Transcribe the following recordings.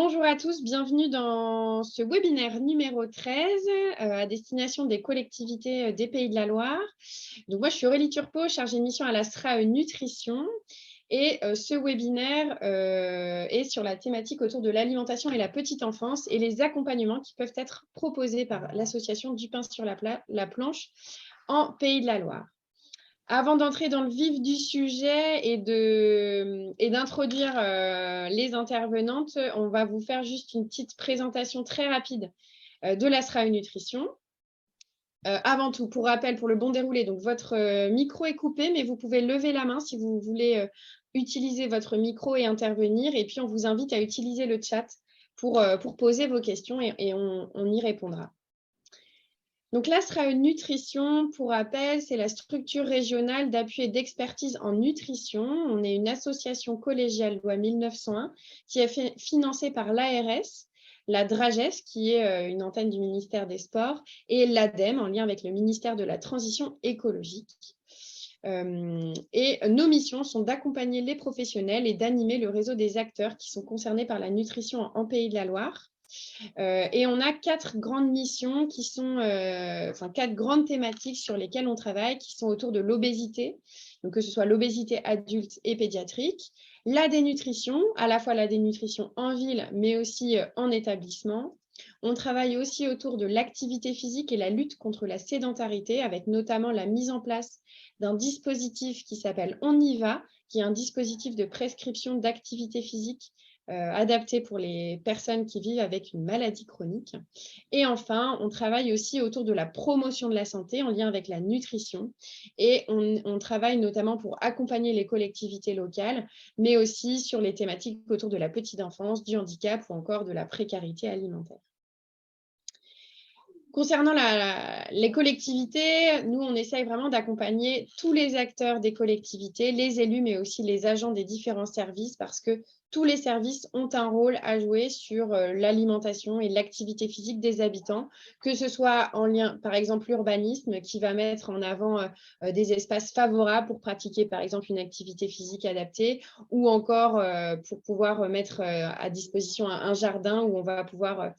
Bonjour à tous, bienvenue dans ce webinaire numéro 13 à destination des collectivités des Pays de la Loire. Donc moi, je suis Aurélie Turpot, chargée de mission à l'Astra Nutrition. Et ce webinaire est sur la thématique autour de l'alimentation et la petite enfance et les accompagnements qui peuvent être proposés par l'association Du Pain sur la Planche en Pays de la Loire. Avant d'entrer dans le vif du sujet et d'introduire les intervenantes, on va vous faire juste une petite présentation très rapide de l'Astra Nutrition. Avant tout, pour rappel, pour le bon déroulé, donc votre micro est coupé, mais vous pouvez lever la main si vous voulez utiliser votre micro et intervenir. Et puis, on vous invite à utiliser le chat pour poser vos questions et on y répondra. Donc l'Astra Nutrition, pour rappel, c'est la structure régionale d'appui et d'expertise en nutrition. On est une association collégiale loi 1901 qui est financée par l'ARS, la DRAGES, qui est une antenne du ministère des Sports, et l'ADEME, en lien avec le ministère de la Transition écologique. Et nos missions sont d'accompagner les professionnels et d'animer le réseau des acteurs qui sont concernés par la nutrition en Pays de la Loire. Et on a 4 grandes missions qui sont, 4 grandes thématiques sur lesquelles on travaille, qui sont autour de l'obésité, donc que ce soit l'obésité adulte et pédiatrique, la dénutrition, à la fois la dénutrition en ville, mais aussi en établissement. On travaille aussi autour de l'activité physique et la lutte contre la sédentarité, avec notamment la mise en place d'un dispositif qui s'appelle On y va, qui est un dispositif de prescription d'activité physique adapté pour les personnes qui vivent avec une maladie chronique. Et enfin, on travaille aussi autour de la promotion de la santé en lien avec la nutrition. Et on travaille notamment pour accompagner les collectivités locales, mais aussi sur les thématiques autour de la petite enfance, du handicap ou encore de la précarité alimentaire. Concernant les collectivités, nous, on essaye vraiment d'accompagner tous les acteurs des collectivités, les élus, mais aussi les agents des différents services, parce que tous les services ont un rôle à jouer sur l'alimentation et l'activité physique des habitants, que ce soit en lien, par exemple, l'urbanisme, qui va mettre en avant des espaces favorables pour pratiquer, par exemple, une activité physique adaptée, ou encore pour pouvoir mettre à disposition un jardin où on va pouvoir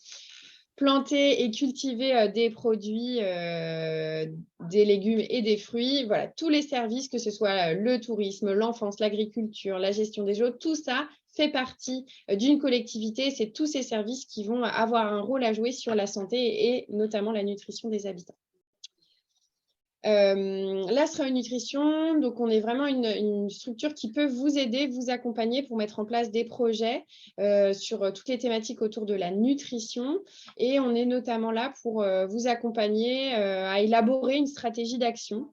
planter et cultiver des produits, des légumes et des fruits. Voilà, tous les services, que ce soit le tourisme, l'enfance, l'agriculture, la gestion des eaux, tout ça fait partie d'une collectivité. C'est tous ces services qui vont avoir un rôle à jouer sur la santé et notamment la nutrition des habitants. L'Astra Nutrition, donc on est vraiment une structure qui peut vous aider, vous accompagner pour mettre en place des projets sur toutes les thématiques autour de la nutrition. Et on est notamment là pour vous accompagner à élaborer une stratégie d'action.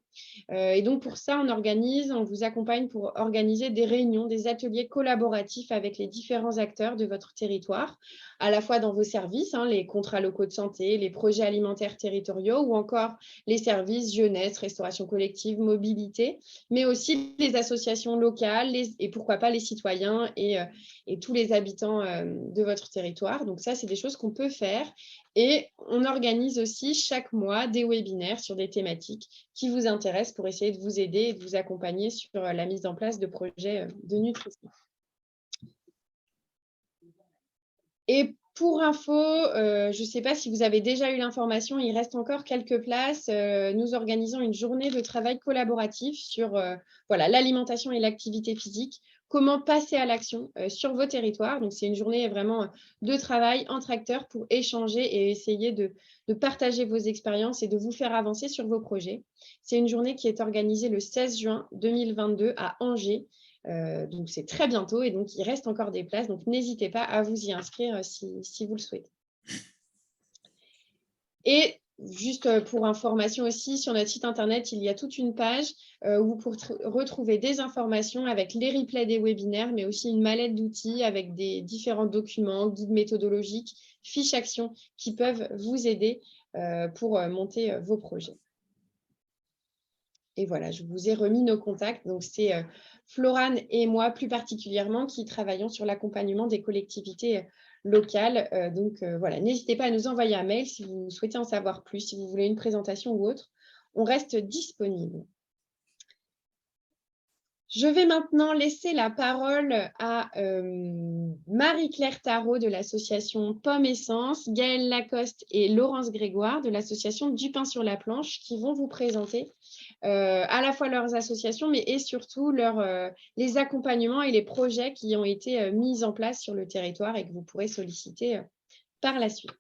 Et donc, pour ça, on vous accompagne pour organiser des réunions, des ateliers collaboratifs avec les différents acteurs de votre territoire, à la fois dans vos services, les contrats locaux de santé, les projets alimentaires territoriaux ou encore les services jeunesse, restauration collective, mobilité, mais aussi les associations locales et pourquoi pas les citoyens et tous les habitants de votre territoire. Donc ça, c'est des choses qu'on peut faire. Et on organise aussi chaque mois des webinaires sur des thématiques qui vous intéressent pour essayer de vous aider et de vous accompagner sur la mise en place de projets de nutrition. Et pour info, je ne sais pas si vous avez déjà eu l'information, il reste encore quelques places. Nous organisons une journée de travail collaboratif sur l'alimentation et l'activité physique. Comment passer à l'action sur vos territoires. Donc, c'est une journée vraiment de travail entre acteurs pour échanger et essayer de partager vos expériences et de vous faire avancer sur vos projets. C'est une journée qui est organisée le 16 juin 2022 à Angers. Donc, c'est très bientôt et donc, il reste encore des places. Donc, n'hésitez pas à vous y inscrire si vous le souhaitez. Et juste pour information aussi, sur notre site internet, il y a toute une page où vous pourrez retrouver des informations avec les replays des webinaires, mais aussi une mallette d'outils avec des différents documents, guides méthodologiques, fiches actions qui peuvent vous aider pour monter vos projets. Et voilà, je vous ai remis nos contacts. Donc, c'est Florane et moi, plus particulièrement, qui travaillons sur l'accompagnement des collectivités locales. Donc, voilà, n'hésitez pas à nous envoyer un mail si vous souhaitez en savoir plus, si vous voulez une présentation ou autre. On reste disponible. Je vais maintenant laisser la parole à Marie-Claire Tarot de l'association Pomme Essence, Gaëlle Lacoste et Laurence Grégoire de l'association Du Pain sur la Planche qui vont vous présenter à la fois leurs associations, mais et surtout les accompagnements et les projets qui ont été mis en place sur le territoire et que vous pourrez solliciter par la suite.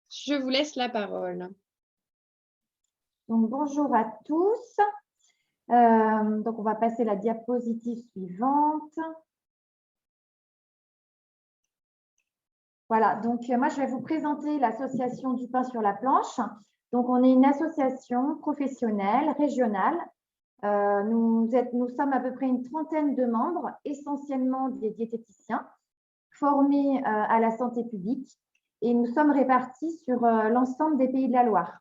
Je vous laisse la parole. Donc, bonjour à tous. Donc, on va passer la diapositive suivante. Voilà, donc moi, je vais vous présenter l'association Du Pain sur la Planche. Donc, on est une association professionnelle, régionale. Nous sommes à peu près une trentaine de membres, essentiellement des diététiciens, formés à la santé publique. Et nous sommes répartis sur l'ensemble des pays de la Loire.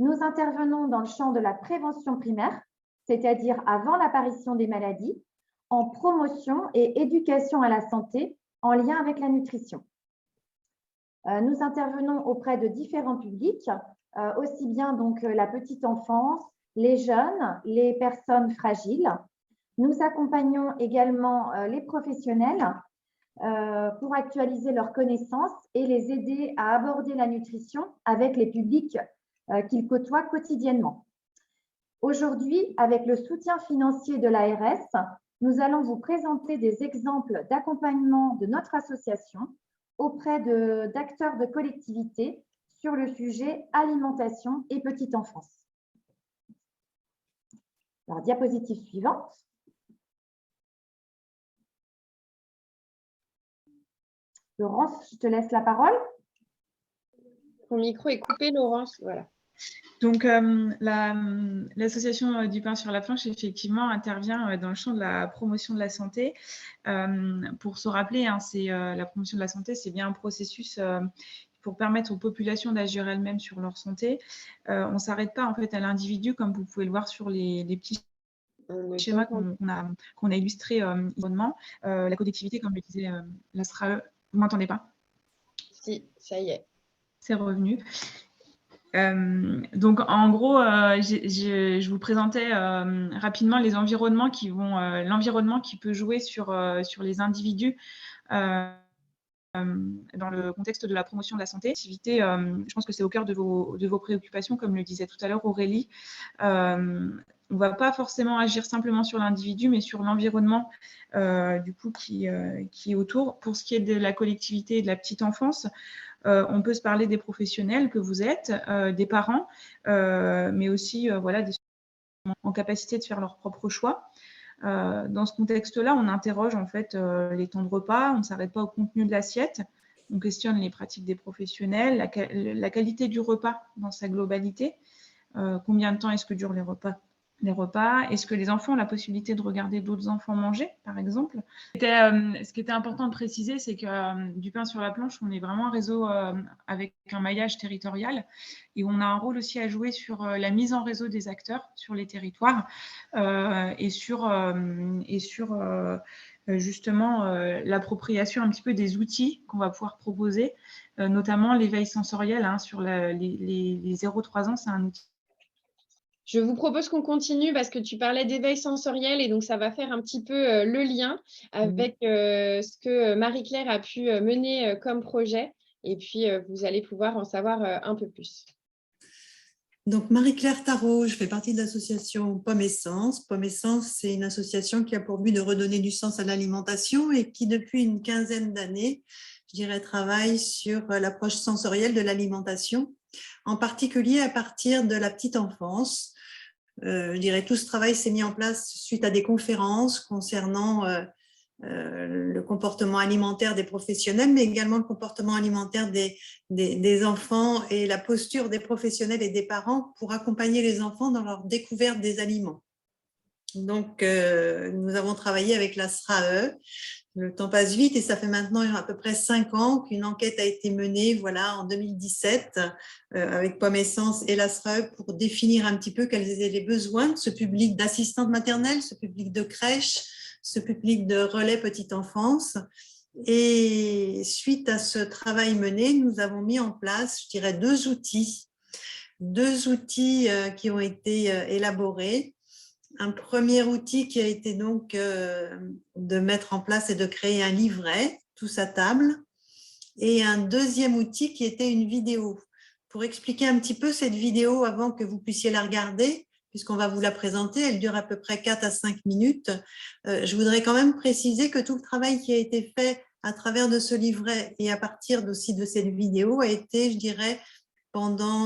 Nous intervenons dans le champ de la prévention primaire, c'est-à-dire avant l'apparition des maladies, en promotion et éducation à la santé en lien avec la nutrition. Nous intervenons auprès de différents publics, aussi bien donc la petite enfance, les jeunes, les personnes fragiles. Nous accompagnons également les professionnels pour actualiser leurs connaissances et les aider à aborder la nutrition avec les publics qu'ils côtoient quotidiennement. Aujourd'hui, avec le soutien financier de l'ARS, nous allons vous présenter des exemples d'accompagnement de notre association auprès d'acteurs de collectivités sur le sujet alimentation et petite enfance. Alors, diapositive suivante. Laurence, je te laisse la parole. Ton micro est coupé, Laurence. Voilà. Donc, l'association Du Pain sur la Planche, effectivement, intervient dans le champ de la promotion de la santé. Pour se rappeler, hein, la promotion de la santé, c'est bien un processus pour permettre aux populations d'agir elles-mêmes sur leur santé. On ne s'arrête pas en fait à l'individu, comme vous pouvez le voir sur les petits schémas qu'on a illustrés la collectivité, comme le disait la SRAE. Vous ne m'entendez pas? Si, ça y est. C'est revenu. Donc, en gros, je vous présentais rapidement les environnements l'environnement qui peut jouer sur les individus dans le contexte de la promotion de la santé. Je pense que c'est au cœur de vos préoccupations, comme le disait tout à l'heure Aurélie. On ne va pas forcément agir simplement sur l'individu, mais sur l'environnement du coup qui est autour. Pour ce qui est de la collectivité et de la petite enfance, on peut se parler des professionnels que vous êtes, des parents, mais aussi voilà, des en capacité de faire leurs propres choix. Dans ce contexte-là, on interroge en fait les temps de repas, on ne s'arrête pas au contenu de l'assiette, on questionne les pratiques des professionnels, la qualité du repas dans sa globalité, combien de temps est-ce que durent les repas, est-ce que les enfants ont la possibilité de regarder d'autres enfants manger, par exemple. Ce qui était important de préciser, c'est que Du Pain sur la Planche, on est vraiment un réseau avec un maillage territorial et on a un rôle aussi à jouer sur la mise en réseau des acteurs sur les territoires et sur justement l'appropriation un petit peu des outils qu'on va pouvoir proposer, notamment l'éveil sensoriel sur les 0-3 ans, c'est un outil. Je vous propose qu'on continue parce que tu parlais d'éveil sensoriel et donc ça va faire un petit peu le lien avec ce que Marie-Claire a pu mener comme projet et puis vous allez pouvoir en savoir un peu plus. Donc Marie-Claire Tarot, je fais partie de l'association Pomme Essence. Pomme Essence, c'est une association qui a pour but de redonner du sens à l'alimentation et qui depuis une quinzaine d'années, je dirais, travaille sur l'approche sensorielle de l'alimentation, en particulier à partir de la petite enfance. Je dirais tout ce travail s'est mis en place suite à des conférences concernant le comportement alimentaire des professionnels, mais également le comportement alimentaire des enfants et la posture des professionnels et des parents pour accompagner les enfants dans leur découverte des aliments. Donc, nous avons travaillé avec la SRAE. Le temps passe vite et ça fait maintenant à peu près 5 ans qu'une enquête a été menée, voilà, en 2017, avec Pomme Essence et la SRAE pour définir un petit peu quels étaient les besoins de ce public d'assistantes maternelles, ce public de crèche, ce public de relais petite enfance. Et suite à ce travail mené, nous avons mis en place, je dirais, deux outils qui ont été élaborés. un premier outil qui a été donc de mettre en place et de créer un livret, tous à table, et un deuxième outil qui était une vidéo. Pour expliquer un petit peu cette vidéo avant que vous puissiez la regarder, puisqu'on va vous la présenter, elle dure à peu près 4 à 5 minutes. Je voudrais quand même préciser que tout le travail qui a été fait à travers de ce livret et à partir aussi de cette vidéo a été, je dirais,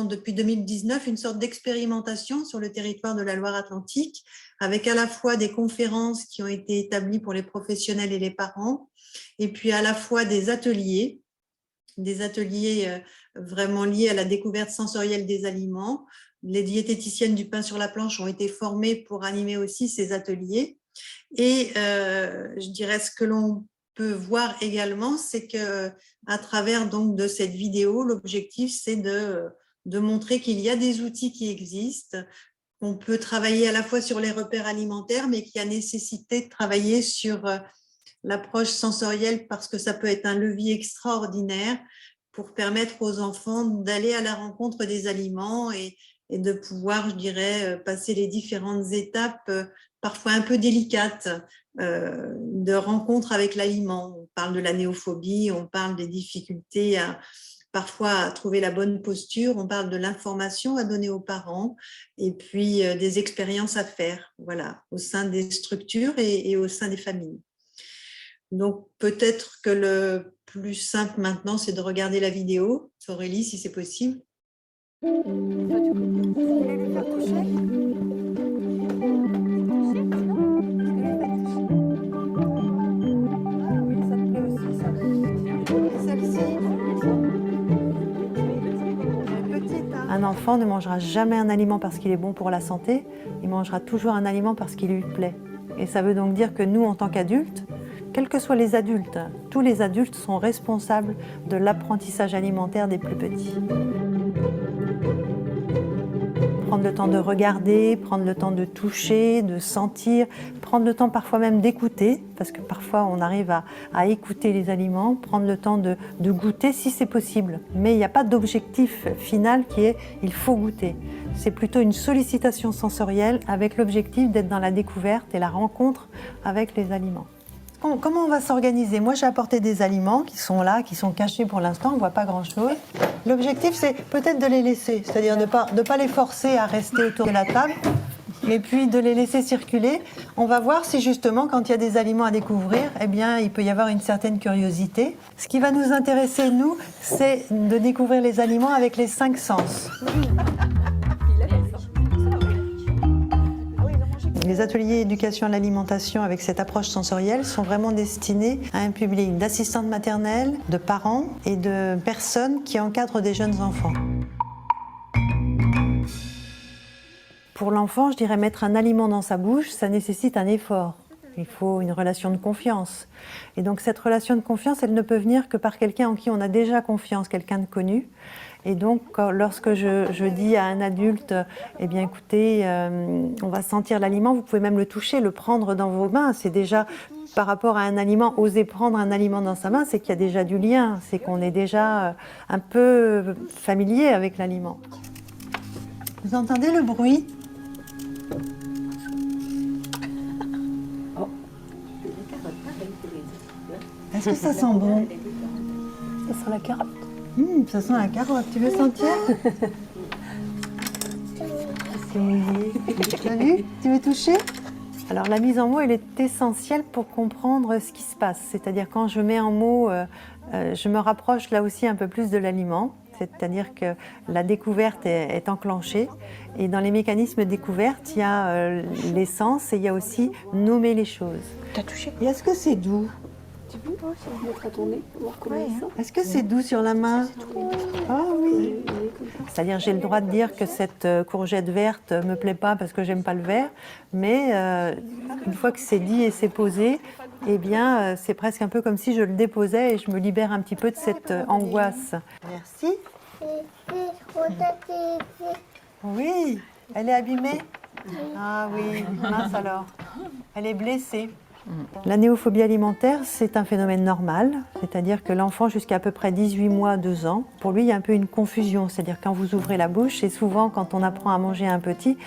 depuis 2019, une sorte d'expérimentation sur le territoire de la Loire-Atlantique, avec à la fois des conférences qui ont été établies pour les professionnels et les parents, et puis à la fois des ateliers vraiment liés à la découverte sensorielle des aliments. Les diététiciennes du pain sur la planche ont été formées pour animer aussi ces ateliers. Et je dirais ce que l'on peut voir également, c'est que à travers donc de cette vidéo, l'objectif c'est de montrer qu'il y a des outils qui existent, qu'on peut travailler à la fois sur les repères alimentaires, mais qu'il y a nécessité de travailler sur l'approche sensorielle parce que ça peut être un levier extraordinaire pour permettre aux enfants d'aller à la rencontre des aliments et de pouvoir, je dirais, passer les différentes étapes parfois un peu délicates de rencontre avec l'aliment. On parle de la néophobie, on parle des difficultés parfois à trouver la bonne posture, on parle de l'information à donner aux parents et puis des expériences à faire, voilà, au sein des structures et au sein des familles. Donc, peut-être que le plus simple maintenant, c'est de regarder la vidéo. Aurélie, si c'est possible. Un enfant ne mangera jamais un aliment parce qu'il est bon pour la santé, il mangera toujours un aliment parce qu'il lui plaît. Et ça veut donc dire que nous, en tant qu'adultes, quels que soient les adultes, tous les adultes sont responsables de l'apprentissage alimentaire des plus petits. Prendre le temps de regarder, prendre le temps de toucher, de sentir, prendre le temps parfois même d'écouter, parce que parfois on arrive à écouter les aliments, prendre le temps de goûter si c'est possible. Mais il n'y a pas d'objectif final qui est « il faut goûter ». C'est plutôt une sollicitation sensorielle avec l'objectif d'être dans la découverte et la rencontre avec les aliments. Comment on va s'organiser? Moi, j'ai apporté des aliments qui sont là, qui sont cachés pour l'instant, on ne voit pas grand-chose. L'objectif, c'est peut-être de les laisser, c'est-à-dire de pas les forcer à rester autour de la table, et puis de les laisser circuler. On va voir si justement, quand il y a des aliments à découvrir, eh bien, il peut y avoir une certaine curiosité. Ce qui va nous intéresser, nous, c'est de découvrir les aliments avec les 5 sens. Les ateliers éducation à l'alimentation avec cette approche sensorielle sont vraiment destinés à un public d'assistantes maternelles, de parents et de personnes qui encadrent des jeunes enfants. Pour l'enfant, je dirais mettre un aliment dans sa bouche, ça nécessite un effort. Il faut une relation de confiance. Et donc cette relation de confiance, elle ne peut venir que par quelqu'un en qui on a déjà confiance, quelqu'un de connu. Et donc, lorsque je dis à un adulte, eh bien écoutez, on va sentir l'aliment, vous pouvez même le toucher, le prendre dans vos mains. C'est déjà, par rapport à un aliment, oser prendre un aliment dans sa main, c'est qu'il y a déjà du lien, c'est qu'on est déjà un peu familier avec l'aliment. Vous entendez le bruit ? Est-ce que ça sent bon? Ça sent la carotte. Ça sent la carotte. Tu veux sentir? Tu as vu? Tu veux toucher? Alors la mise en mots, elle est essentielle pour comprendre ce qui se passe. C'est-à-dire quand je mets en mots, je me rapproche là aussi un peu plus de l'aliment. C'est-à-dire que la découverte est enclenchée. Et dans les mécanismes de découverte, il y a les sens et il y a aussi nommer les choses. T'as touché? Et est-ce que c'est doux? Tu peux si mettre à ton nez, voir comment il sent. Est-ce que c'est doux sur la main? Ah oui. C'est-à-dire j'ai le droit de dire que cette courgette verte me plaît pas parce que j'aime pas le vert, mais une fois que c'est dit et c'est posé, eh bien c'est presque un peu comme si je le déposais et je me libère un petit peu de cette angoisse. Merci. Oui, elle est abîmée? Ah oui, mince alors. Elle est blessée. La néophobie alimentaire, c'est un phénomène normal, c'est-à-dire que l'enfant jusqu'à peu près 18 mois, 2 ans, pour lui, il y a un peu une confusion, c'est-à-dire quand vous ouvrez la bouche, et souvent quand on apprend à manger un petit,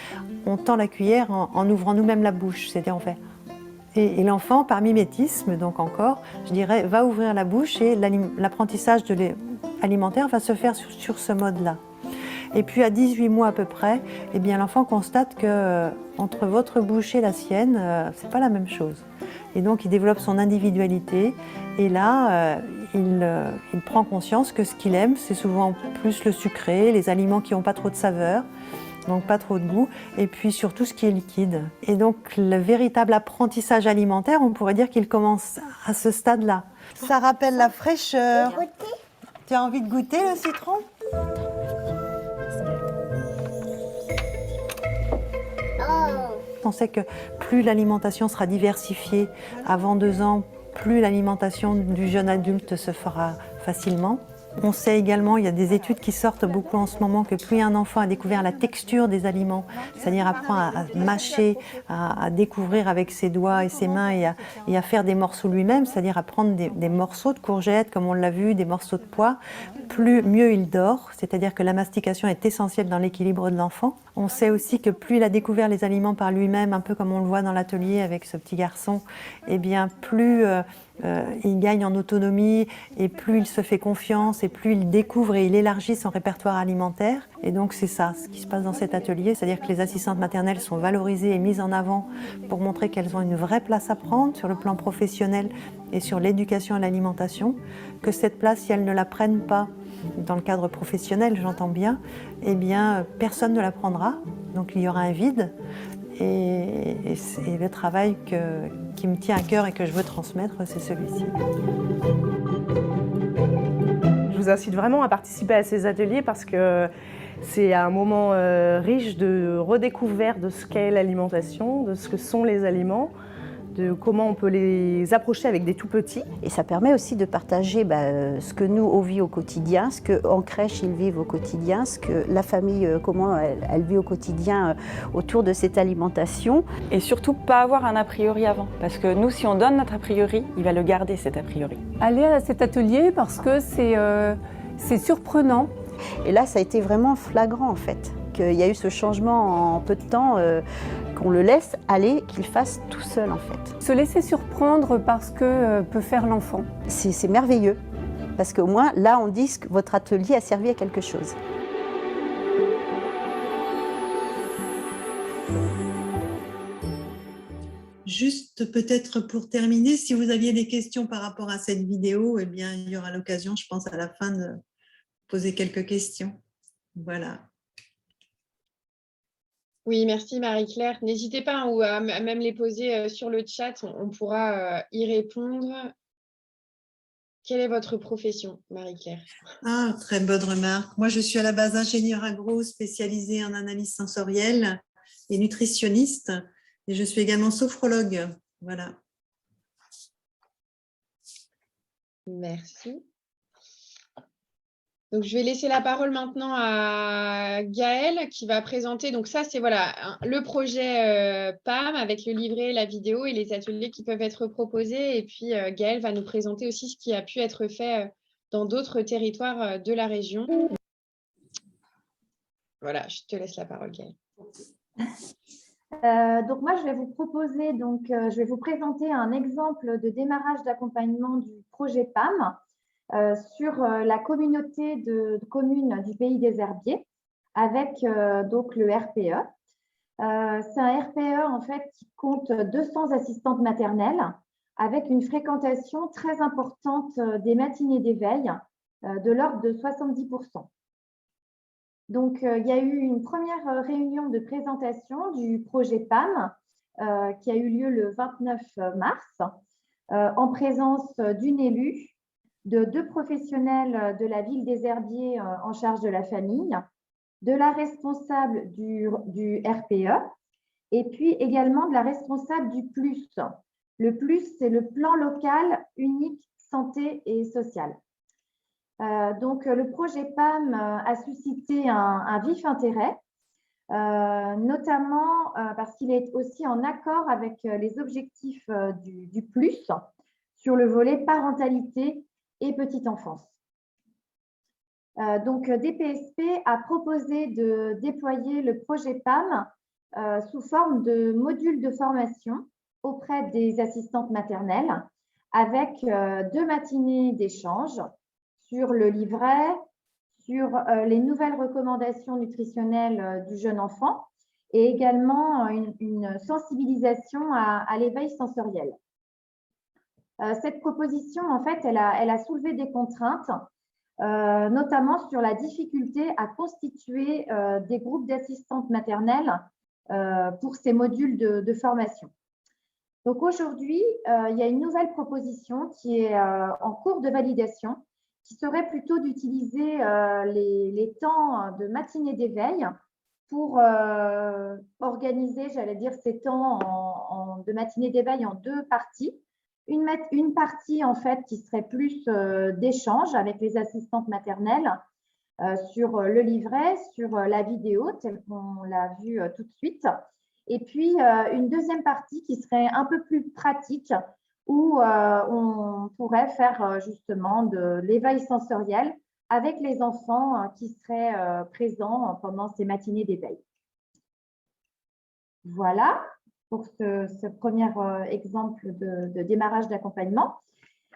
on tend la cuillère en ouvrant nous-mêmes la bouche, c'est-à-dire on fait... Et l'enfant, par mimétisme, donc encore, je dirais, va ouvrir la bouche et l'apprentissage alimentaire va se faire sur ce mode-là. Et puis à 18 mois à peu près, eh bien l'enfant constate que entre votre bouche et la sienne, c'est pas la même chose. Et donc il développe son individualité et là il prend conscience que ce qu'il aime, c'est souvent plus le sucré, les aliments qui n'ont pas trop de saveur, donc pas trop de goût, et puis surtout ce qui est liquide. Et donc le véritable apprentissage alimentaire, on pourrait dire qu'il commence à ce stade-là. Ça rappelle la fraîcheur. Tu as envie de goûter le citron ? On sait que plus l'alimentation sera diversifiée avant 2 ans, plus l'alimentation du jeune adulte se fera facilement. On sait également, il y a des études qui sortent beaucoup en ce moment, que plus un enfant a découvert la texture des aliments, c'est-à-dire apprend à mâcher, à découvrir avec ses doigts et ses mains et à faire des morceaux lui-même, c'est-à-dire à prendre des morceaux de courgettes, comme on l'a vu, des morceaux de pois, mieux il dort, c'est-à-dire que la mastication est essentielle dans l'équilibre de l'enfant. On sait aussi que plus il a découvert les aliments par lui-même, un peu comme on le voit dans l'atelier avec ce petit garçon, eh bien plus il gagne en autonomie et plus il se fait confiance et plus il découvre et il élargit son répertoire alimentaire. Et donc c'est ça, ce qui se passe dans cet atelier, c'est-à-dire que les assistantes maternelles sont valorisées et mises en avant pour montrer qu'elles ont une vraie place à prendre sur le plan professionnel et sur l'éducation à l'alimentation, que cette place, si elles ne la prennent pas dans le cadre professionnel, j'entends bien, eh bien personne ne la prendra, donc il y aura un vide. Et le travail qui me tient à cœur et que je veux transmettre, c'est celui-ci. Je vous incite vraiment à participer à ces ateliers parce que c'est un moment riche de redécouverte de ce qu'est l'alimentation, de ce que sont les aliments, de comment on peut les approcher avec des tout-petits. Et ça permet aussi de partager ce que nous, on vit au quotidien, ce qu'en crèche, ils vivent au quotidien, ce que la famille, comment elle vit au quotidien autour de cette alimentation. Et surtout, pas avoir un a priori avant. Parce que nous, si on donne notre a priori, il va le garder, cet a priori. Aller à cet atelier parce que c'est surprenant. Et là, ça a été vraiment flagrant, en fait, qu'il y a eu ce changement en peu de temps, qu'on le laisse aller, qu'il fasse tout seul, en fait. Se laisser surprendre par ce que peut faire l'enfant. C'est merveilleux, parce qu'au moins, là, on dit que votre atelier a servi à quelque chose. Juste peut-être pour terminer, si vous aviez des questions par rapport à cette vidéo, eh bien, il y aura l'occasion, je pense, à la fin de poser quelques questions. Voilà. Oui, merci Marie-Claire. N'hésitez pas à même les poser sur le chat, on pourra y répondre. Quelle est votre profession, Marie-Claire? Ah, très bonne remarque. Moi, je suis à la base ingénieure agro spécialisée en analyse sensorielle et nutritionniste. Et je suis également sophrologue. Voilà. Merci. Donc, je vais laisser la parole maintenant à Gaëlle qui va présenter. Donc, ça, c'est voilà, le projet PAM avec le livret, la vidéo et les ateliers qui peuvent être proposés. Et puis, Gaëlle va nous présenter aussi ce qui a pu être fait dans d'autres territoires de la région. Voilà, je te laisse la parole, Gaëlle. Donc moi, je vais vous présenter un exemple de démarrage d'accompagnement du projet PAM sur la communauté de communes du Pays des Herbiers avec donc le RPE. C'est un RPE en fait qui compte 200 assistantes maternelles avec une fréquentation très importante des matinées d'éveil de l'ordre de 70%. Donc, il y a eu une première réunion de présentation du projet PAM qui a eu lieu le 29 mars en présence d'une élue, de 2 professionnels de la ville des Herbiers en charge de la famille, de la responsable du RPE et puis également de la responsable du PLUS. Le PLUS, c'est le plan local unique santé et social. Donc, le projet PAM a suscité un vif intérêt notamment parce qu'il est aussi en accord avec les objectifs du plus sur le volet parentalité et petite enfance. Donc, DPSP a proposé de déployer le projet PAM sous forme de modules de formation auprès des assistantes maternelles avec 2 matinées d'échange sur le livret, sur les nouvelles recommandations nutritionnelles du jeune enfant et également une sensibilisation à l'éveil sensoriel. Cette proposition, en fait, elle a soulevé des contraintes, notamment sur la difficulté à constituer des groupes d'assistantes maternelles pour ces modules de formation. Donc aujourd'hui, il y a une nouvelle proposition qui est en cours de validation, qui serait plutôt d'utiliser les temps de matinée d'éveil pour organiser, j'allais dire, ces temps de matinée d'éveil en 2 parties. Une partie, en fait, qui serait plus d'échange avec les assistantes maternelles sur le livret, sur la vidéo, telle qu'on l'a vu tout de suite. Et puis, une deuxième partie qui serait un peu plus pratique, où on pourrait faire justement de l'éveil sensoriel avec les enfants qui seraient présents pendant ces matinées d'éveil. Voilà pour ce premier exemple de démarrage d'accompagnement.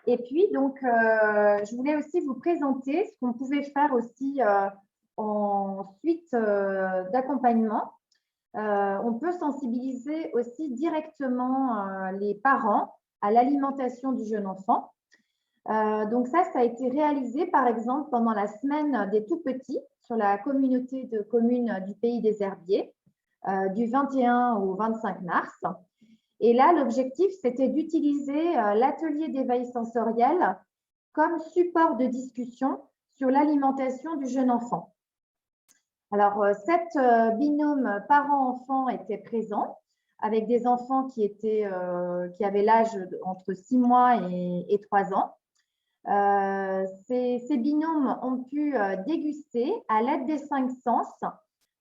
Et puis, donc, je voulais aussi vous présenter ce qu'on pouvait faire aussi en suite d'accompagnement. On peut sensibiliser aussi directement les parents à l'alimentation du jeune enfant. Donc ça a été réalisé par exemple pendant la semaine des tout-petits sur la communauté de communes du Pays des Herbiers du 21 au 25 mars. Et là, l'objectif, c'était d'utiliser l'atelier d'éveil sensoriel comme support de discussion sur l'alimentation du jeune enfant. Alors, cet binôme parents-enfants était présent avec des enfants qui avaient l'âge entre 6 mois et 3 ans. Ces binômes ont pu déguster à l'aide des 5 sens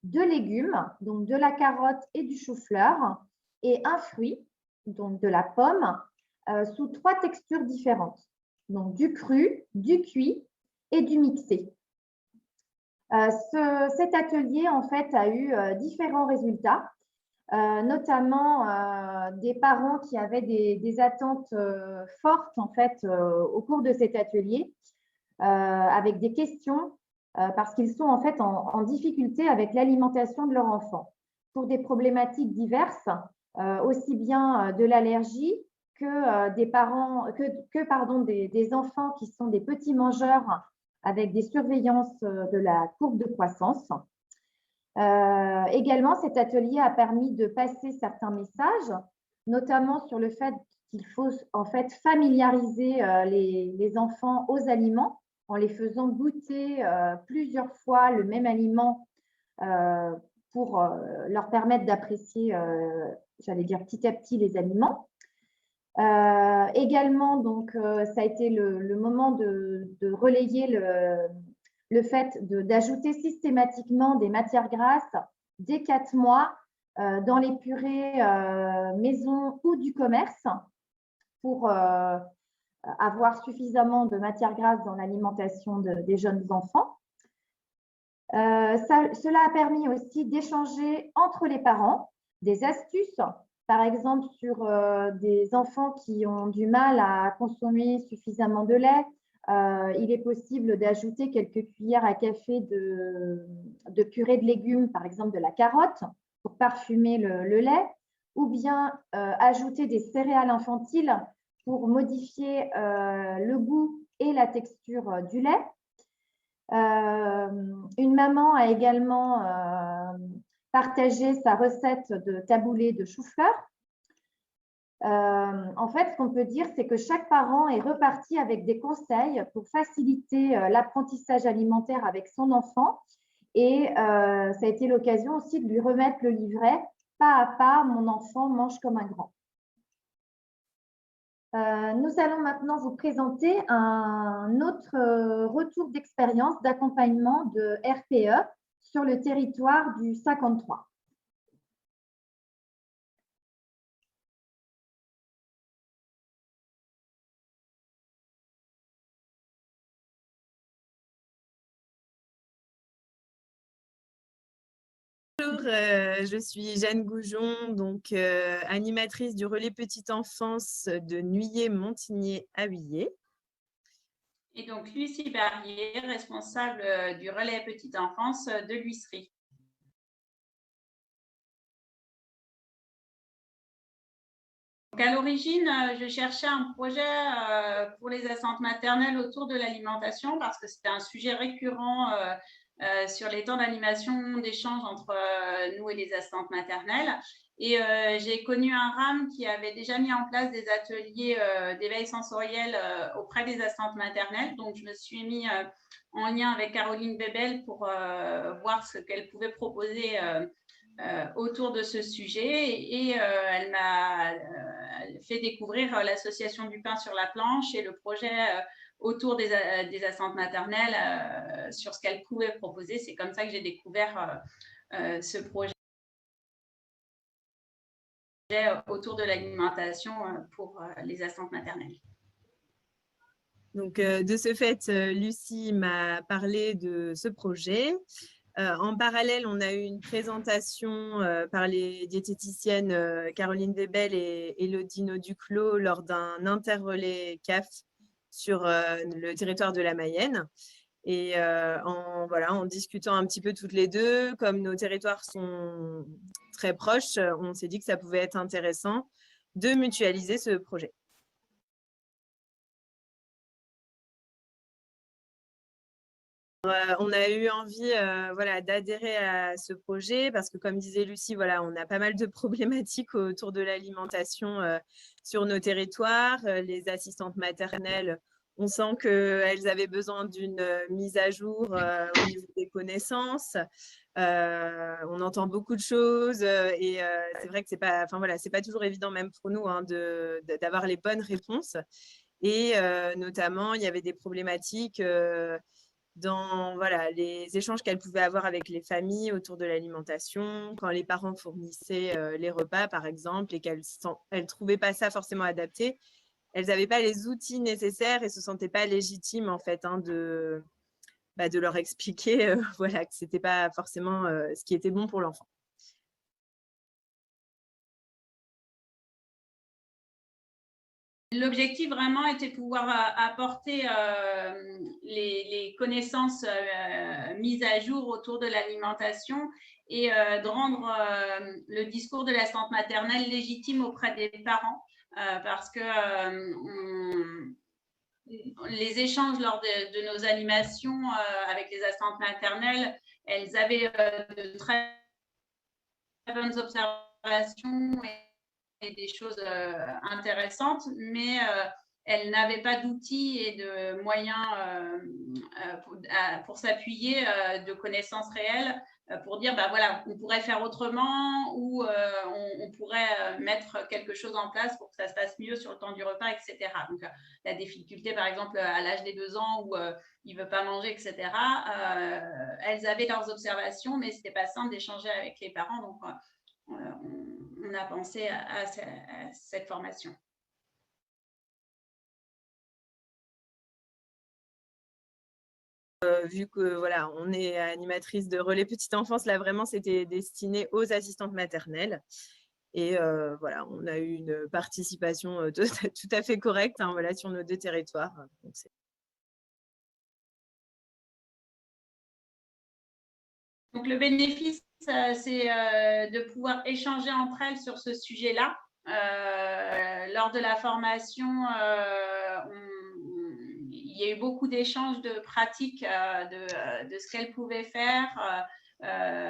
2 légumes, donc de la carotte et du chou-fleur, et un fruit, donc de la pomme, sous 3 textures différentes, donc du cru, du cuit et du mixé. Cet atelier, en fait, a eu différents résultats, notamment des parents qui avaient des attentes fortes, en fait, au cours de cet atelier, avec des questions, parce qu'ils sont, en fait, en difficulté avec l'alimentation de leur enfant, pour des problématiques diverses, aussi bien de l'allergie que des enfants qui sont des petits mangeurs avec des surveillances de la courbe de croissance. Également, cet atelier a permis de passer certains messages, notamment sur le fait qu'il faut en fait familiariser les enfants aux aliments en les faisant goûter plusieurs fois le même aliment pour leur permettre d'apprécier, j'allais dire petit à petit, les aliments. Également, donc, ça a été le moment de relayer le fait d'ajouter systématiquement des matières grasses dès 4 mois dans les purées maison ou du commerce pour avoir suffisamment de matières grasses dans l'alimentation des jeunes enfants. Cela a permis aussi d'échanger entre les parents des astuces, par exemple sur des enfants qui ont du mal à consommer suffisamment de lait. Il est possible d'ajouter quelques cuillères à café de purée de légumes, par exemple de la carotte, pour parfumer le lait, ou bien ajouter des céréales infantiles pour modifier le goût et la texture du lait. Une maman a également partagé sa recette de taboulé de chou-fleur. En fait, ce qu'on peut dire, c'est que chaque parent est reparti avec des conseils pour faciliter l'apprentissage alimentaire avec son enfant. Et ça a été l'occasion aussi de lui remettre le livret « Pas à pas, mon enfant mange comme un grand ». Nous allons maintenant vous présenter un autre retour d'expérience d'accompagnement de RPE sur le territoire du 53. Bonjour, je suis Jeanne Goujon, donc animatrice du relais petite enfance de Nuillé-Montigné à Huillé. Et donc Lucie Barrier, responsable du relais petite enfance de l'Huisserie. Donc à l'origine, je cherchais un projet pour les assistantes maternelles autour de l'alimentation parce que c'était un sujet récurrent sur les temps d'animation, d'échange entre nous et les assistantes maternelles. Et j'ai connu un RAM qui avait déjà mis en place des ateliers d'éveil sensoriel auprès des assistantes maternelles. Donc, je me suis mis en lien avec Caroline Bébel pour voir ce qu'elle pouvait proposer autour de ce sujet. Et elle m'a fait découvrir l'association du pain sur la planche et le projet autour des assistantes maternelles sur ce qu'elle pouvait proposer. C'est comme ça que j'ai découvert ce projet autour de l'alimentation pour les assistantes maternelles. Donc, de ce fait, Lucie m'a parlé de ce projet. En parallèle, on a eu une présentation par les diététiciennes Caroline Bébel et Élodie Duclos lors d'un interrelais CAF sur le territoire de la Mayenne. Et en discutant un petit peu toutes les deux, comme nos territoires sont très proches, on s'est dit que ça pouvait être intéressant de mutualiser ce projet. On a eu envie d'adhérer à ce projet parce que, comme disait Lucie, on a pas mal de problématiques autour de l'alimentation sur nos territoires. Les assistantes maternelles, on sent qu'elles avaient besoin d'une mise à jour au niveau des connaissances. On entend beaucoup de choses et c'est vrai que c'est pas toujours évident, même pour nous, d'avoir les bonnes réponses. Et notamment, il y avait des problématiques dans les échanges qu'elles pouvaient avoir avec les familles autour de l'alimentation, quand les parents fournissaient les repas, par exemple, et qu'elles ne trouvaient pas ça forcément adapté. Elles n'avaient pas les outils nécessaires et ne se sentaient pas légitimes, en fait, de leur expliquer que ce n'était pas forcément ce qui était bon pour l'enfant. L'objectif vraiment était de pouvoir apporter les connaissances mises à jour autour de l'alimentation et de rendre le discours de l'assistante maternelle légitime auprès des parents parce que les échanges lors de nos animations avec les assistantes maternelles, elles avaient de très bonnes observations et des choses intéressantes, mais elle n'avait pas d'outils et de moyens pour s'appuyer de connaissances réelles pour dire, on pourrait faire autrement ou on pourrait mettre quelque chose en place pour que ça se passe mieux sur le temps du repas, etc. Donc, la difficulté, par exemple, à l'âge des 2 ans où il ne veut pas manger, etc., elles avaient leurs observations, mais ce n'était pas simple d'échanger avec les parents. Donc, on a pensé à cette formation. Vu que on est animatrice de relais petite enfance, là vraiment c'était destiné aux assistantes maternelles. Et on a eu une participation tout à fait correcte sur nos 2 territoires. Donc, le bénéfice, c'est de pouvoir échanger entre elles sur ce sujet-là. Lors de la formation, il y a eu beaucoup d'échanges de pratiques de ce qu'elles pouvaient faire,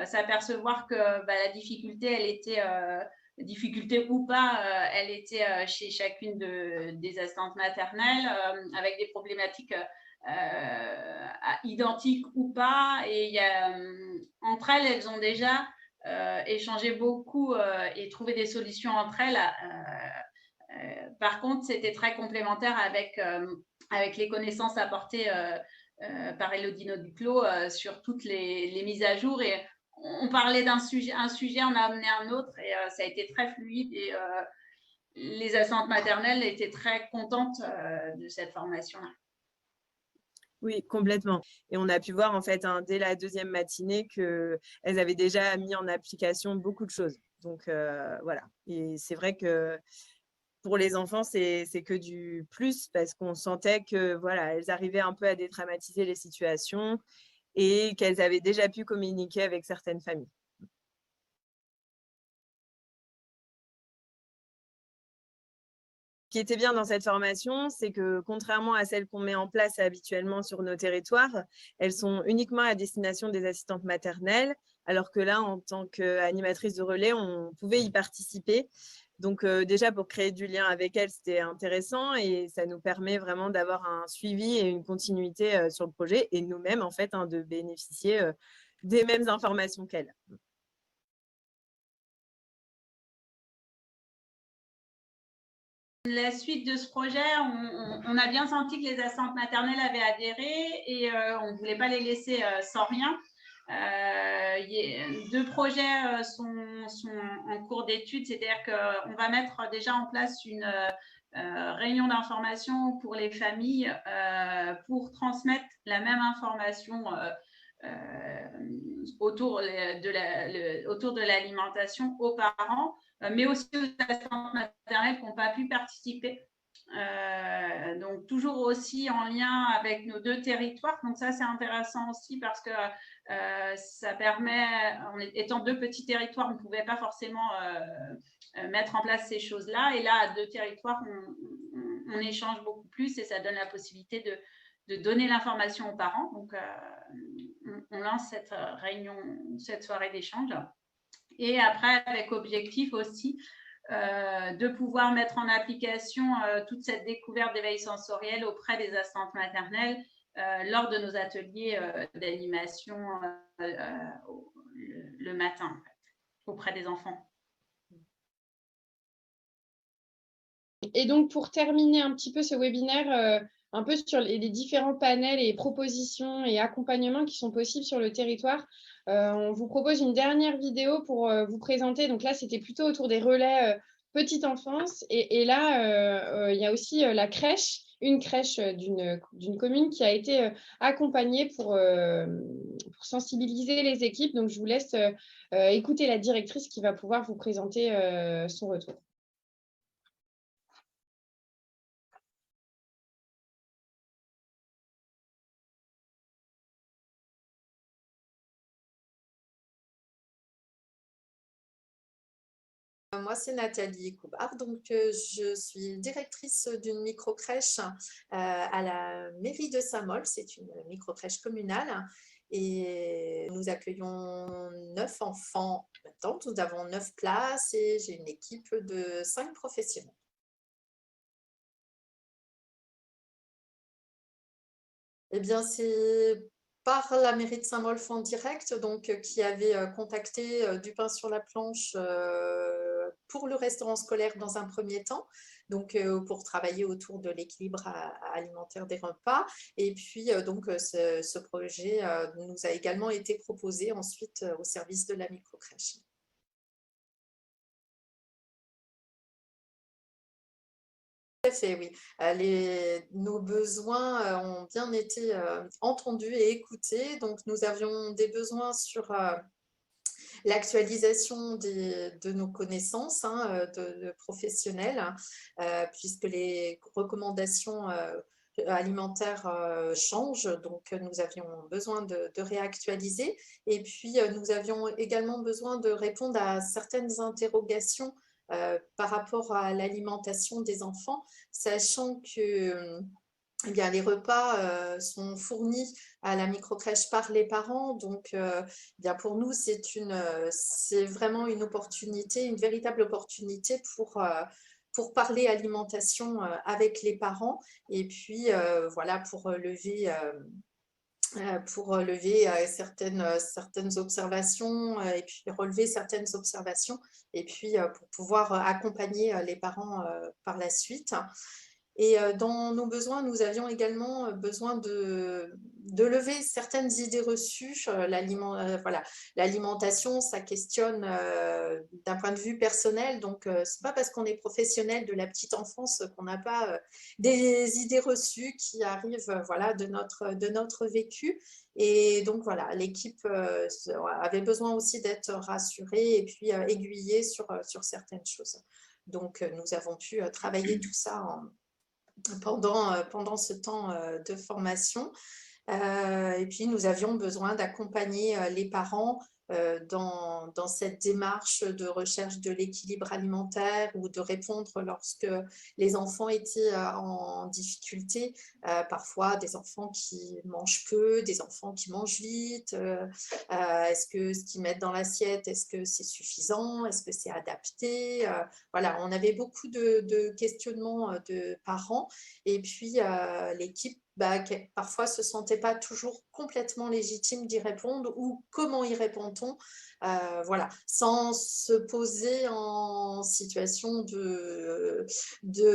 s'apercevoir que la difficulté, elle était, difficulté ou pas, elle était chez chacune des assistantes maternelles avec des problématiques identiques ou pas. Et entre elles, elles ont déjà échangé beaucoup et trouvé des solutions entre elles. Par contre, c'était très complémentaire avec les connaissances apportées par Élodie Duclos sur toutes les mises à jour. Et on parlait d'un sujet, on a amené un autre et ça a été très fluide. Et les assistantes maternelles étaient très contentes de cette formation-là. Oui, complètement. Et on a pu voir en fait dès la deuxième matinée qu'elles avaient déjà mis en application beaucoup de choses. Donc voilà. Et c'est vrai que pour les enfants, c'est que du plus parce qu'on sentait que voilà, elles arrivaient un peu à détraumatiser les situations et qu'elles avaient déjà pu communiquer avec certaines familles. Ce qui était bien dans cette formation, c'est que contrairement à celles qu'on met en place habituellement sur nos territoires, elles sont uniquement à destination des assistantes maternelles, alors que là, en tant qu'animatrice de relais, on pouvait y participer. Donc déjà, pour créer du lien avec elles, c'était intéressant et ça nous permet vraiment d'avoir un suivi et une continuité sur le projet et nous-mêmes, en fait, de bénéficier des mêmes informations qu'elles. La suite de ce projet, on a bien senti que les assistantes maternelles avaient adhéré et on ne voulait pas les laisser sans rien. 2 projets sont en cours d'étude, c'est-à-dire qu'on va mettre déjà en place une réunion d'information pour les familles pour transmettre la même information autour de l'alimentation aux parents, mais aussi aux assistantes maternelles qui n'ont pas pu participer. Donc toujours aussi en lien avec nos 2 territoires. Donc ça, c'est intéressant aussi parce que ça permet, étant 2 petits territoires, on ne pouvait pas forcément mettre en place ces choses-là. Et là, à 2 territoires, on échange beaucoup plus et ça donne la possibilité de donner l'information aux parents. Donc, on lance cette réunion, cette soirée d'échange. Et après, avec objectif aussi de pouvoir mettre en application toute cette découverte d'éveil sensoriel auprès des assistantes maternelles lors de nos ateliers d'animation le matin, en fait, auprès des enfants. Et donc, pour terminer un petit peu ce webinaire, un peu sur les différents panels et propositions et accompagnements qui sont possibles sur le territoire, on vous propose une dernière vidéo pour vous présenter. Donc là, c'était plutôt autour des relais petite enfance. Et là, il y a aussi la crèche, une crèche d'une commune qui a été accompagnée pour sensibiliser les équipes. Donc, je vous laisse écouter la directrice qui va pouvoir vous présenter son retour. Moi, c'est Nathalie Coubard, donc je suis directrice d'une microcrèche à la mairie de Saint-Mol. C'est une microcrèche communale et nous accueillons 9 enfants maintenant. Nous avons 9 places et j'ai une équipe de 5 professionnels. Eh bien, c'est par la mairie de Saint-Molf en direct, donc qui avait contacté du pain sur la planche pour le restaurant scolaire dans un premier temps, donc pour travailler autour de l'équilibre alimentaire des repas. Et puis donc ce projet nous a également été proposé ensuite au service de la microcrèche. Tout à fait, oui. Nos besoins ont bien été entendus et écoutés. Donc, nous avions des besoins sur l'actualisation de nos connaissances de professionnels, puisque les recommandations alimentaires changent. Donc, nous avions besoin de réactualiser. Et puis, nous avions également besoin de répondre à certaines interrogations par rapport à l'alimentation des enfants, sachant que eh bien, les repas sont fournis à la microcrèche par les parents. Donc, bien pour nous, c'est vraiment une opportunité, une véritable opportunité pour parler alimentation avec les parents et puis voilà, pour lever certaines observations et puis relever certaines observations et puis pour pouvoir accompagner les parents par la suite. Et dans nos besoins, nous avions également besoin de lever certaines idées reçues. L'alimentation, ça questionne d'un point de vue personnel. Donc, ce n'est pas parce qu'on est professionnel de la petite enfance qu'on n'a pas des idées reçues qui arrivent de notre vécu. Et donc, voilà, l'équipe avait besoin aussi d'être rassurée et puis aiguillée sur certaines choses. Donc, nous avons pu travailler tout ça pendant ce temps de formation. Et puis, nous avions besoin d'accompagner les parents dans cette démarche de recherche de l'équilibre alimentaire ou de répondre lorsque les enfants étaient en difficulté. Parfois, des enfants qui mangent peu, des enfants qui mangent vite. Est-ce que ce qu'ils mettent dans l'assiette, est-ce que c'est suffisant? Est-ce que c'est adapté? Voilà, on avait beaucoup de questionnements de parents. Et puis, l'équipe parfois se sentait pas toujours complètement légitime d'y répondre ou comment y répond-on, voilà, sans se poser en situation de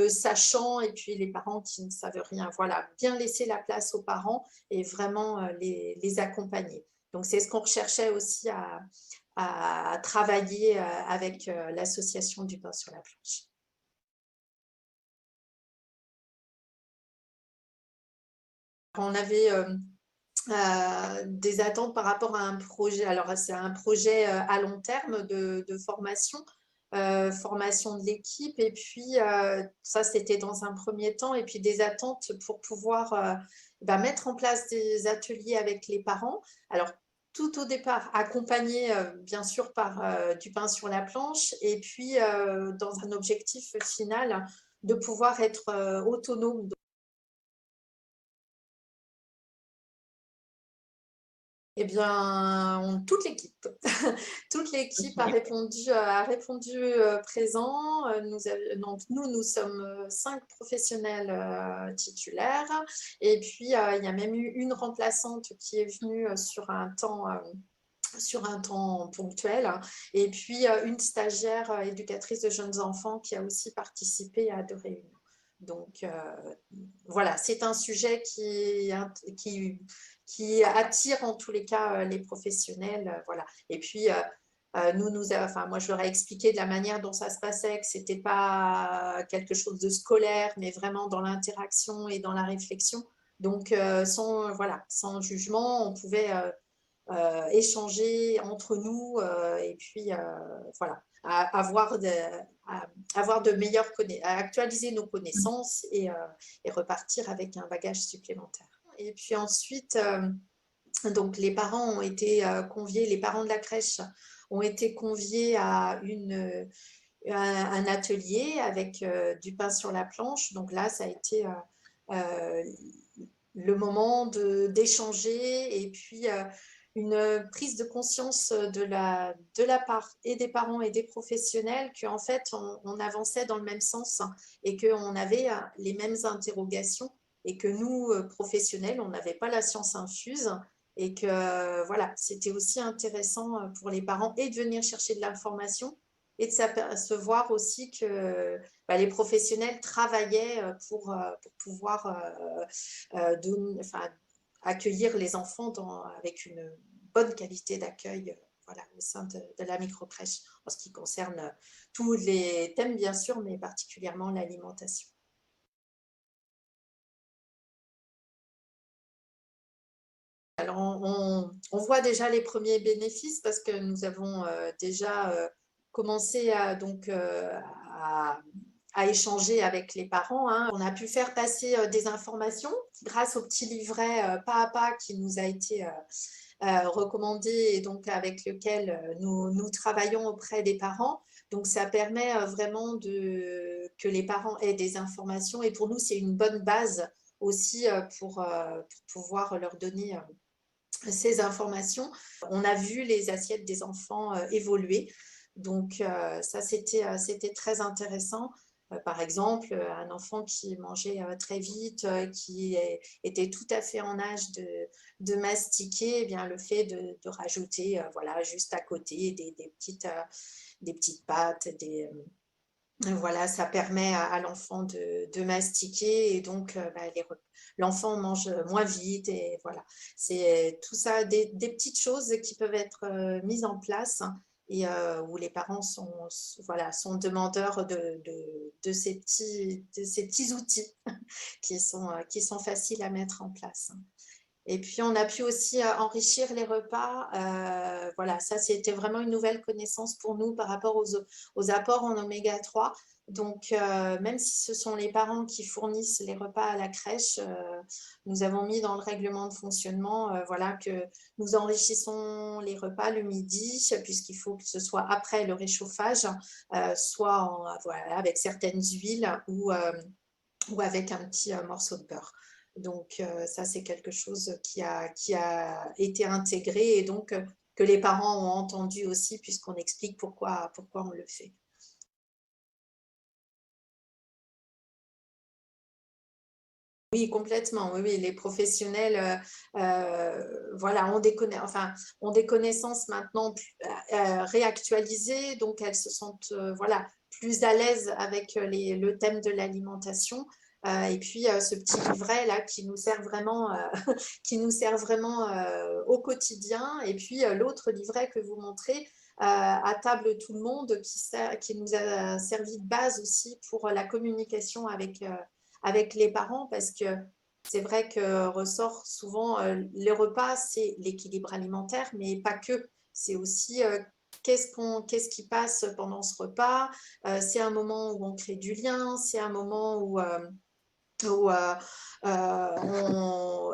sachant et puis les parents qui ne savent rien. Voilà, bien laisser la place aux parents et vraiment les accompagner. Donc, c'est ce qu'on recherchait aussi à travailler avec l'association du pain sur la planche. On avait des attentes par rapport à un projet. Alors, c'est un projet à long terme de formation, formation de l'équipe. Et puis, ça, c'était dans un premier temps. Et puis, des attentes pour pouvoir mettre en place des ateliers avec les parents. Alors, tout au départ, accompagné bien sûr par du pain sur la planche. Et puis, dans un objectif final, de pouvoir être autonome. Eh bien, toute l'équipe. Toute l'équipe a répondu présent. Nous sommes 5 professionnels titulaires. Et puis, il y a même eu une remplaçante qui est venue sur un temps ponctuel. Et puis, une stagiaire éducatrice de jeunes enfants qui a aussi participé à 2 réunions. Donc, voilà, c'est un sujet qui attire en tous les cas les professionnels. Voilà. Et puis, moi, je leur ai expliqué de la manière dont ça se passait, que ce n'était pas quelque chose de scolaire, mais vraiment dans l'interaction et dans la réflexion. Donc, sans jugement, on pouvait échanger entre nous et puis, voilà, avoir de meilleures connaissances, actualiser nos connaissances et repartir avec un bagage supplémentaire. Et puis ensuite, donc les parents ont été conviés, les parents de la crèche ont été conviés à un atelier avec du pain sur la planche. Donc là, ça a été le moment d'échanger et puis une prise de conscience de la part et des parents et des professionnels qu'en fait, on avançait dans le même sens et qu'on avait les mêmes interrogations et que nous, professionnels, on n'avait pas la science infuse et que voilà, c'était aussi intéressant pour les parents et de venir chercher de l'information et de s'apercevoir aussi que les professionnels travaillaient pour pouvoir accueillir les enfants avec une bonne qualité d'accueil au sein de la microcrèche, en ce qui concerne tous les thèmes, bien sûr, mais particulièrement l'alimentation. Alors, on voit déjà les premiers bénéfices parce que nous avons déjà commencé à échanger avec les parents. On a pu faire passer des informations grâce au petit livret pas à pas qui nous a été recommandé et donc avec lequel nous travaillons auprès des parents. Donc, ça permet vraiment que les parents aient des informations et pour nous, c'est une bonne base aussi pour pouvoir leur donner ces informations. On a vu les assiettes des enfants évoluer. Donc, ça, c'était très intéressant. Par exemple, un enfant qui mangeait très vite, qui était tout à fait en âge de mastiquer, eh bien, le fait de rajouter juste à côté des petites pâtes, Voilà, ça permet à l'enfant de mastiquer et donc l'enfant mange moins vite et voilà. C'est tout ça, des petites choses qui peuvent être mises en place et où les parents sont demandeurs de ces petits outils qui sont faciles à mettre en place. Et puis, on a pu aussi enrichir les repas. Voilà, ça, c'était vraiment une nouvelle connaissance pour nous par rapport aux apports en oméga 3. Donc, même si ce sont les parents qui fournissent les repas à la crèche, nous avons mis dans le règlement de fonctionnement voilà, que nous enrichissons les repas le midi, puisqu'il faut que ce soit après le réchauffage, soit voilà, avec certaines huiles ou avec un petit morceau de beurre. Donc, ça, c'est quelque chose qui a été intégré et donc que les parents ont entendu aussi, puisqu'on explique pourquoi on le fait. Oui, complètement. Oui, les professionnels voilà, ont des connaissances maintenant réactualisées, donc elles se sentent voilà, plus à l'aise avec le thème de l'alimentation. Et puis, ce petit livret là qui nous sert vraiment, au quotidien. Et puis, l'autre livret que vous montrez, à table tout le monde, qui nous a servi de base aussi pour la communication avec les parents, parce que c'est vrai que ressort souvent les repas, c'est l'équilibre alimentaire, mais pas que. C'est aussi qu'est-ce qui passe pendant ce repas. C'est un moment où on crée du lien, c'est un moment où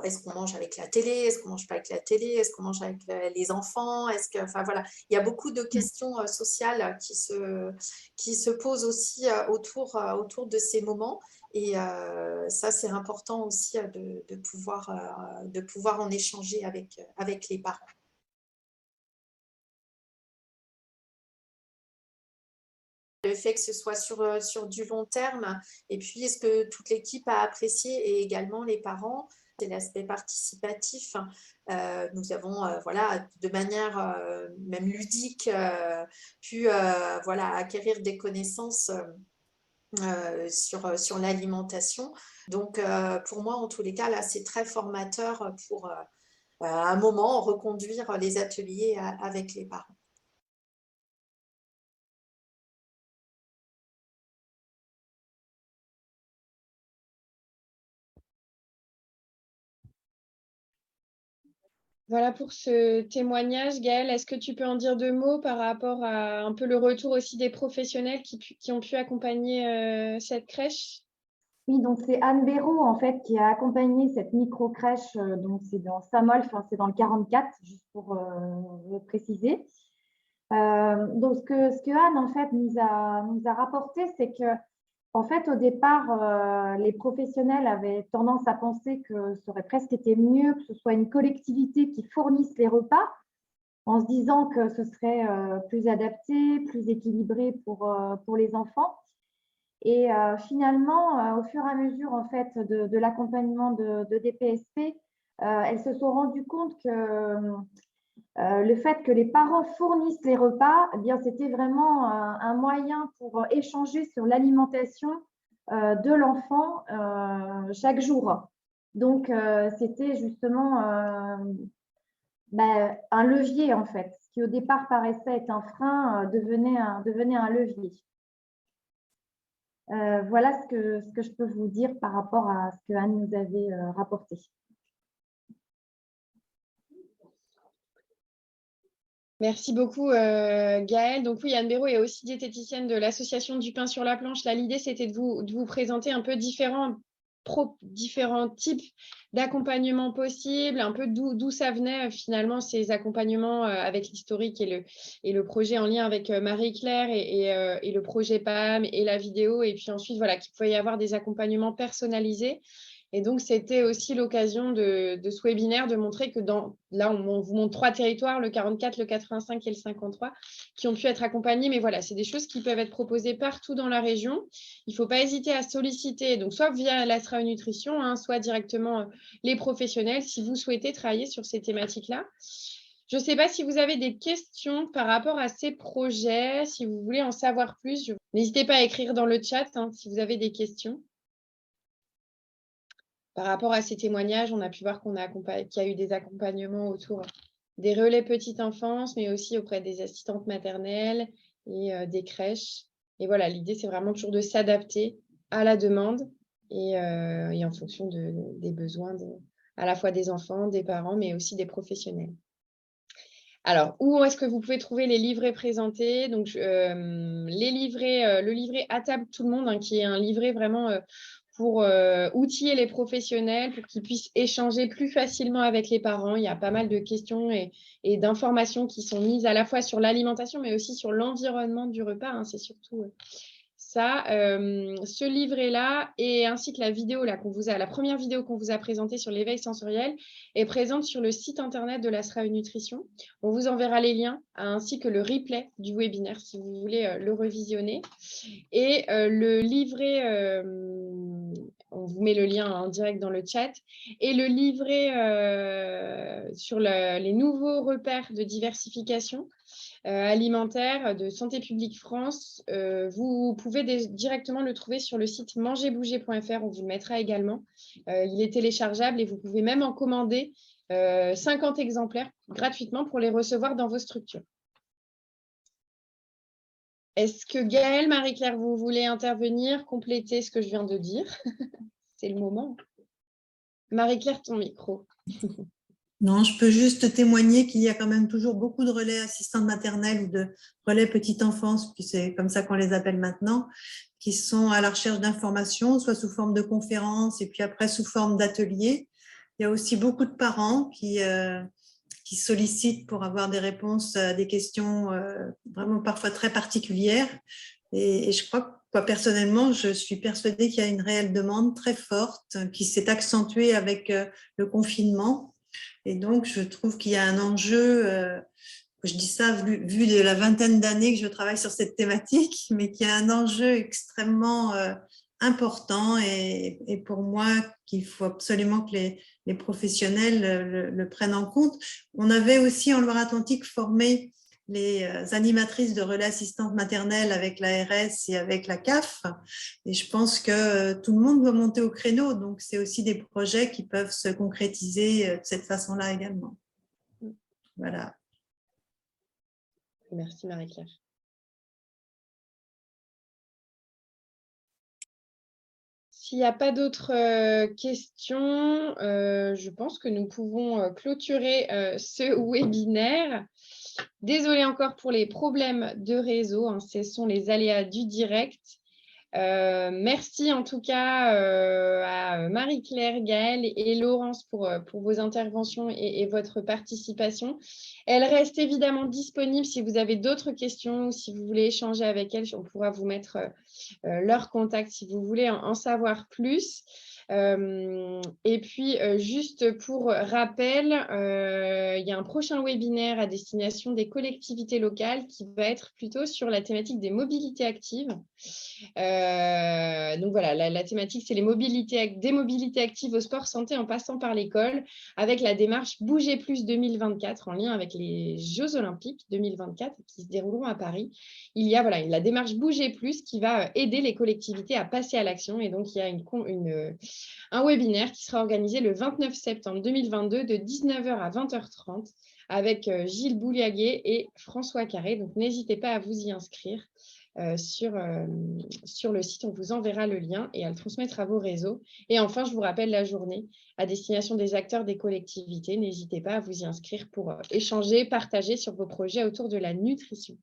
est-ce qu'on mange avec la télé, est-ce qu'on mange pas avec la télé, est-ce qu'on mange avec les enfants, enfin voilà, il y a beaucoup de questions sociales qui se posent aussi autour de ces moments, et ça c'est important aussi de pouvoir en échanger avec les parents. Le fait que ce soit sur du long terme, et puis ce que toute l'équipe a apprécié et également les parents, c'est l'aspect participatif. Nous avons voilà, de manière même ludique pu voilà, acquérir des connaissances sur l'alimentation. Donc pour moi, en tous les cas, là, c'est très formateur pour à un moment reconduire les ateliers avec les parents. Voilà pour ce témoignage, Gaëlle. Est-ce que tu peux en dire 2 mots par rapport à un peu le retour aussi des professionnels qui ont pu accompagner cette crèche? Oui, donc c'est Anne Béraud en fait qui a accompagné cette micro-crèche, donc c'est dans Saint-Molf, c'est dans le 44, juste pour le préciser. Donc ce que Anne en fait nous a rapporté, c'est que en fait au départ les professionnels avaient tendance à penser que ça aurait presque été mieux que ce soit une collectivité qui fournisse les repas, en se disant que ce serait plus adapté, plus équilibré pour les enfants. Et finalement, au fur et à mesure en fait, de l'accompagnement de DPSP, elles se sont rendues compte que le fait que les parents fournissent les repas, eh bien, c'était vraiment un moyen pour échanger sur l'alimentation de l'enfant chaque jour. Donc, c'était justement un levier en fait. Ce qui au départ paraissait être un frein devenait un levier. Voilà ce que je peux vous dire par rapport à ce que Anne nous avait rapporté. Merci beaucoup, Gaëlle. Donc oui, Anne Béraud est aussi diététicienne de l'association du pain sur la planche. Là, l'idée, c'était de vous présenter un peu différents types d'accompagnement possibles, un peu d'où ça venait finalement ces accompagnements avec l'historique et le projet en lien avec Marie-Claire et le projet PAM et la vidéo. Et puis ensuite, voilà, qu'il pouvait y avoir des accompagnements personnalisés. Et donc, c'était aussi l'occasion de ce webinaire de montrer que là, on vous montre 3 territoires, le 44, le 85 et le 53, qui ont pu être accompagnés. Mais voilà, c'est des choses qui peuvent être proposées partout dans la région. Il ne faut pas hésiter à solliciter, donc soit via l'Astra Nutrition, soit directement les professionnels si vous souhaitez travailler sur ces thématiques-là. Je ne sais pas si vous avez des questions par rapport à ces projets, si vous voulez en savoir plus. N'hésitez pas à écrire dans le chat hein, si vous avez des questions. Par rapport à ces témoignages, on a pu voir qu'il y a eu des accompagnements autour des relais petite enfance, mais aussi auprès des assistantes maternelles et des crèches. Et voilà, l'idée, c'est vraiment toujours de s'adapter à la demande et en fonction des besoins à la fois des enfants, des parents, mais aussi des professionnels. Alors, où est-ce que vous pouvez trouver les livrets présentés? Donc, le livret à table tout le monde, hein, qui est un livret vraiment pour outiller les professionnels, pour qu'ils puissent échanger plus facilement avec les parents. Il y a pas mal de questions et d'informations qui sont mises à la fois sur l'alimentation, mais aussi sur l'environnement du repas. Hein, c'est surtout ça. Ce livret-là, et ainsi que la vidéo là, la première vidéo qu'on vous a présentée sur l'éveil sensoriel, est présente sur le site internet de la SRAE Nutrition. On vous enverra les liens, ainsi que le replay du webinaire, si vous voulez le revisionner. Et le livret, on vous met le lien en direct dans le chat, et le livret sur les nouveaux repères de diversification alimentaire de Santé publique France. Vous pouvez directement le trouver sur le site mangerbouger.fr, on vous le mettra également. Il est téléchargeable et vous pouvez même en commander 50 exemplaires gratuitement pour les recevoir dans vos structures. Est-ce que Gaëlle, Marie-Claire, vous voulez intervenir, compléter ce que je viens de dire? C'est le moment. Marie-Claire, ton micro. Non, je peux juste témoigner qu'il y a quand même toujours beaucoup de relais assistantes maternelles ou de relais petite enfance, puis c'est comme ça qu'on les appelle maintenant, qui sont à la recherche d'informations, soit sous forme de conférences et puis après sous forme d'ateliers. Il y a aussi beaucoup de parents qui sollicitent pour avoir des réponses à des questions vraiment parfois très particulières. Et je crois que moi, personnellement, je suis persuadée qu'il y a une réelle demande très forte qui s'est accentuée avec le confinement. Et donc, je trouve qu'il y a un enjeu, je dis ça vu de la vingtaine d'années que je travaille sur cette thématique, mais qu'il y a un enjeu extrêmement important et pour moi, qu'il faut absolument que les professionnels le prennent en compte. On avait aussi en Loire-Atlantique formé les animatrices de relais assistantes maternelles avec l'ARS et avec la CAF. Et je pense que tout le monde veut monter au créneau. Donc, c'est aussi des projets qui peuvent se concrétiser de cette façon-là également. Voilà. Merci Marie-Claire. S'il n'y a pas d'autres questions, je pense que nous pouvons clôturer ce webinaire. Désolée encore pour les problèmes de réseau, hein, ce sont les aléas du direct. Merci en tout cas à Marie-Claire, Gaëlle et Laurence pour vos interventions et votre participation. Elles restent évidemment disponibles si vous avez d'autres questions ou si vous voulez échanger avec elles. On pourra vous mettre leur contact si vous voulez en savoir plus. Et puis, juste pour rappel, il y a un prochain webinaire à destination des collectivités locales qui va être plutôt sur la thématique des mobilités actives. Donc voilà, la thématique, c'est des mobilités actives au sport santé en passant par l'école, avec la démarche Bouger Plus 2024 en lien avec les Jeux Olympiques 2024 qui se dérouleront à Paris. Il y a la démarche Bouger Plus qui va aider les collectivités à passer à l'action. Et donc, il y a un webinaire qui sera organisé le 29 septembre 2022 de 19h à 20h30 avec Gilles Bouliaguet et François Carré. Donc, n'hésitez pas à vous y inscrire sur le site. On vous enverra le lien et à le transmettre à vos réseaux. Et enfin, je vous rappelle la journée à destination des acteurs des collectivités. N'hésitez pas à vous y inscrire pour échanger, partager sur vos projets autour de la nutrition.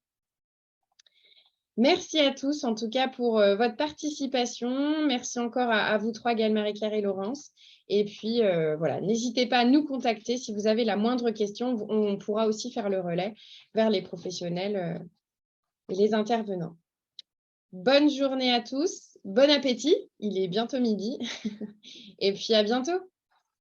Merci à tous, en tout cas, pour votre participation. Merci encore à vous trois, Gaëlle, Marie-Claire et Laurence. Et puis, voilà, n'hésitez pas à nous contacter si vous avez la moindre question. On pourra aussi faire le relais vers les professionnels et les intervenants. Bonne journée à tous, bon appétit, il est bientôt midi. Et puis, à bientôt.